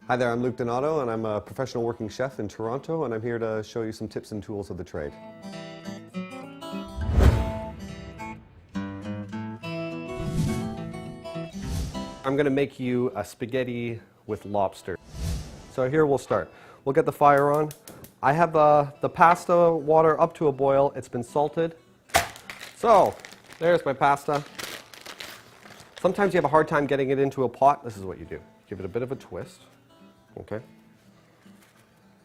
Hi there, I'm Luke Donato and I'm a professional working chef in Toronto, and I'm here to show you some tips and tools of the trade. I'm going to make you a spaghetti with lobster. So here we'll start. We'll get the fire on. I have the pasta water up to a boil. It's been salted. So there's my pasta. Sometimes you have a hard time getting it into a pot. This is what you do. Give it a bit of a twist. Okay.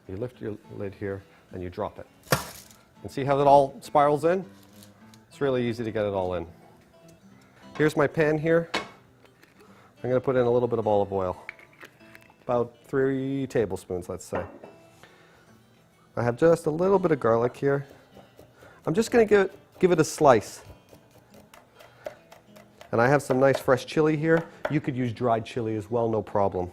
You lift your lid here and you drop it. And see how it all spirals in? It's really easy to get it all in. Here's my pan here. I'm going to put in a little bit of olive oil. About 3 tablespoons, let's say. I have just a little bit of garlic here. I'm just going to give it a slice. And I have some nice fresh chili here. You could use dried chili as well, no problem.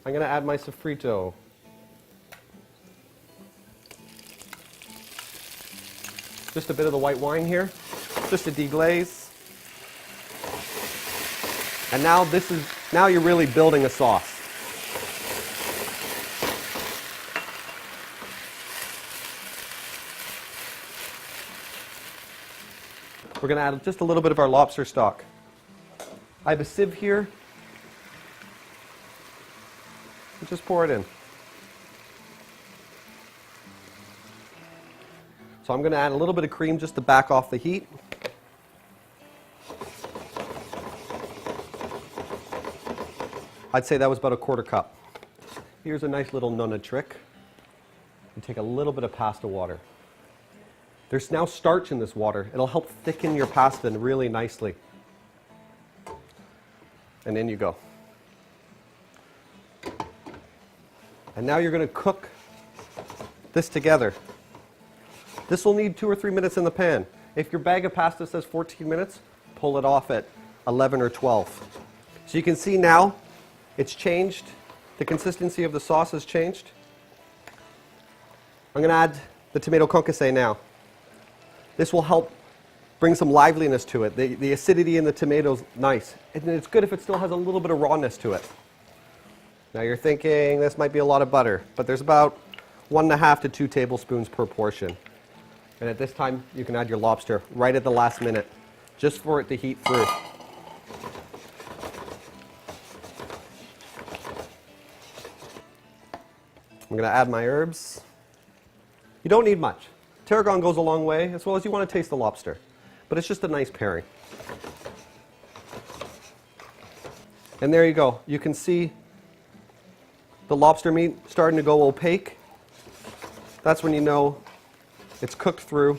I'm going to add my sofrito. Just a bit of the white wine here, just to deglaze. And now you're really building a sauce. We're going to add just a little bit of our lobster stock. I have a sieve here. Just pour it in. So I'm going to add a little bit of cream just to back off the heat. I'd say that was about a 1/4 cup. Here's a nice little nonna trick. You take a little bit of pasta water. There's now starch in this water. It'll help thicken your pasta really nicely. And in you go. And now you're going to cook this together. This will need 2 or 3 minutes in the pan. If your bag of pasta says 14 minutes, pull it off at 11 or 12. So you can see now it's changed. The consistency of the sauce has changed. I'm going to add the tomato concasse now. This will help bring some liveliness to it. The acidity in the tomato's nice. And it's good if it still has a little bit of rawness to it. Now you're thinking this might be a lot of butter, but there's about 1.5 to 2 tablespoons per portion. And at this time, you can add your lobster right at the last minute, just for it to heat through. I'm going to add my herbs. You don't need much. Tarragon goes a long way, as well as you want to taste the lobster. But it's just a nice pairing. And there you go. You can see the lobster meat starting to go opaque. That's when you know it's cooked through.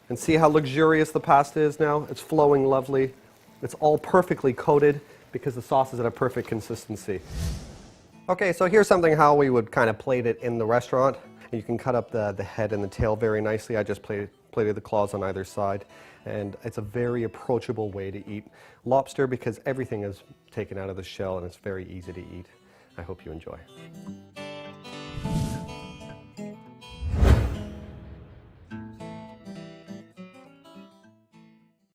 And see how luxurious the pasta is now? It's flowing lovely. It's all perfectly coated because the sauce is at a perfect consistency. Okay, so here's something how we would kind of plate it in the restaurant. You can cut up the head and the tail very nicely. I just plated the claws on either side. And it's a very approachable way to eat lobster because everything is taken out of the shell and it's very easy to eat. I hope you enjoy.